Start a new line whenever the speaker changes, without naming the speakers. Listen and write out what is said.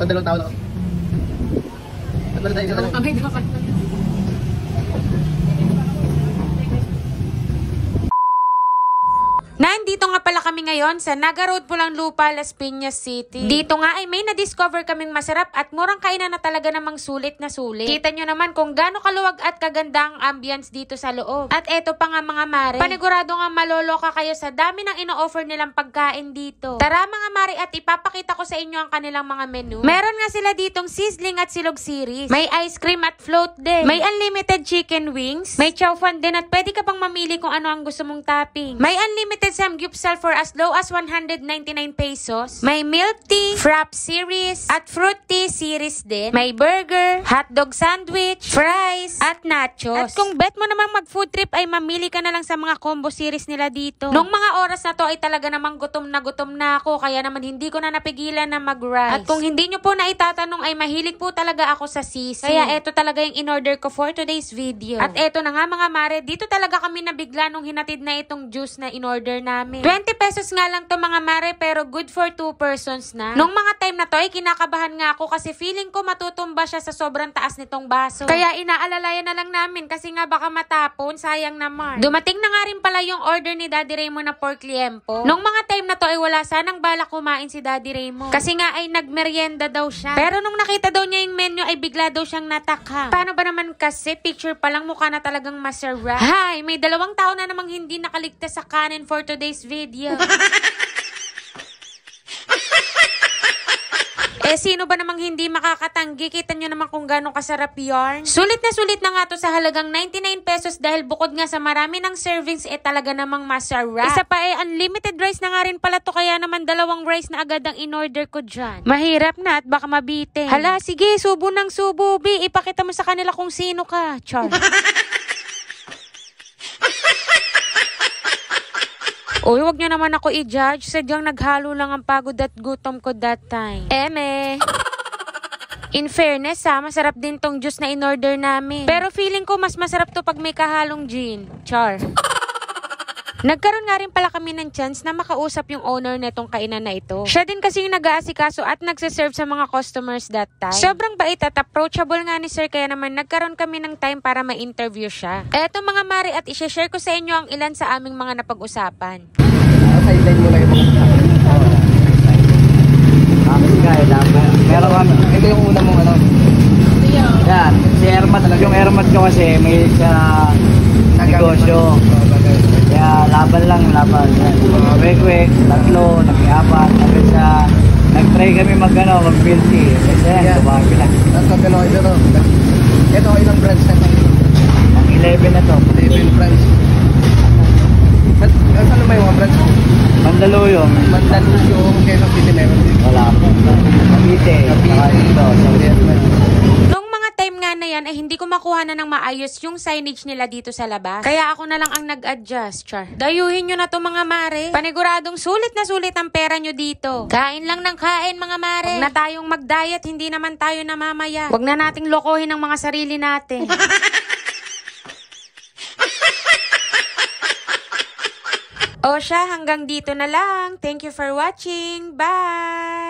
2 taon ako. At wala tayo sa tanong.
Nandito nga pala kami ngayon sa Naga Road, Pulang-Lupa, Las Piñas City. Dito nga ay may na-discover kaming masarap at murang kainan na talaga namang sulit na sulit. Kita nyo naman kung gaano kaluwag at kaganda ang ambience dito sa loob. At eto pa nga mga mare, panigurado nga maloloka kayo sa dami ng ino-offer nilang pagkain dito. Tara mga mare at ipapakita ko sa inyo ang kanilang mga menu. Meron nga sila ditong sizzling at silog series. May ice cream at float din. May unlimited chicken wings. May chow fan din at pwede ka pang mamili kung ano ang gusto mong topping. May unlimited samgyupsal for as low as 199 pesos. May milk tea, frap series, at fruit tea series din. May burger, hotdog sandwich, fries, at nachos. At kung bet mo namang mag-food trip ay mamili ka na lang sa mga combo series nila dito. Nung mga oras na to ay talaga namang gutom na ako, kaya naman hindi ko na napigilan na mag-rice. At kung hindi nyo po na itatanong ay mahilig po talaga ako sa sisig. Kaya eto talaga yung in-order ko for today's video. At eto na nga mga mare, dito talaga kami nabigla nung hinatid na itong juice na in-order namin. 20 pesos nga lang to mga mare, pero good for 2 persons na. Nung mga time na to ay kinakabahan nga ako kasi feeling ko matutumba siya sa sobrang taas nitong baso. Kaya inaalalayan na lang namin kasi nga baka matapon, sayang naman. Dumating na nga rin pala yung order ni Daddy Raymond na pork liempo. Nung mga time na to ay wala sanang balak kumain si Daddy Raymond kasi nga ay nagmerienda daw siya. Pero nung nakita daw niya yung menu ay bigla daw siyang natakha. Paano ba naman kasi picture pa lang mukha na talagang masarap. Hay, may 2 tao na namang hindi nakaligtas sa kanin for today's video. Sino ba namang hindi makakatanggi? Kita nyo naman kung gano'ng kasarap yarn. Sulit na nga to sa halagang 99 pesos dahil bukod nga sa marami ng servings talaga namang masarap. Isa pa unlimited rice na nga rin pala to, kaya naman 2 rice na agad ang in-order ko dyan. Mahirap na at baka mabite. Hala, sige, subo ng subo, bi. Ipakita mo sa kanila kung sino ka. Char. Uy, wag nyo naman ako i-judge. Sadyang naghalo lang ang pagod at gutom ko that time. In fairness masarap din tong juice na in-order namin. Pero feeling ko mas masarap to pag may kahalong gin. Char. Nagkaroon nga rin pala kami ng chance na makausap yung owner netong kainan na ito. Siya din kasi yung nag-aasikaso at nagsaserve sa mga customers that time. Sobrang bait at approachable nga ni sir, kaya naman nagkaroon kami ng time para ma-interview siya. Eto mga mari, at i-share ko sa inyo ang ilan sa aming mga napag-usapan.
Sideline mo lang yung mga meron kami. Ito yung una mong ano. Yan, si Ermat. Yung Ermat ko kasi may sa negosyo. Kaya laban lang, laban. Quick, 3, nag-4, hanggang sa nag-try kami mag-guilty. Kasi yan, sumabi lang. Tatapin ako ito. Ito, ilang branch na ito? Ang 11 na to. 11 branch. Saan naman yung mga branch? Mandaluyong. Quezon City meron din. Wala po. Cavite.
Nung mga time nga na yan ay hindi ko makuha na ng maayos yung signage nila dito sa labas. Kaya ako na lang ang nag-adjust. Char. Dayuhin nyo na to mga mare. Paniguradong sulit na sulit ang pera nyo dito. Kain lang ng kain mga mare. Huwag na tayong mag-diet, hindi naman tayo namamaya. Huwag na nating lokohin ang mga sarili natin. O siya, hanggang dito na lang. Thank you for watching. Bye!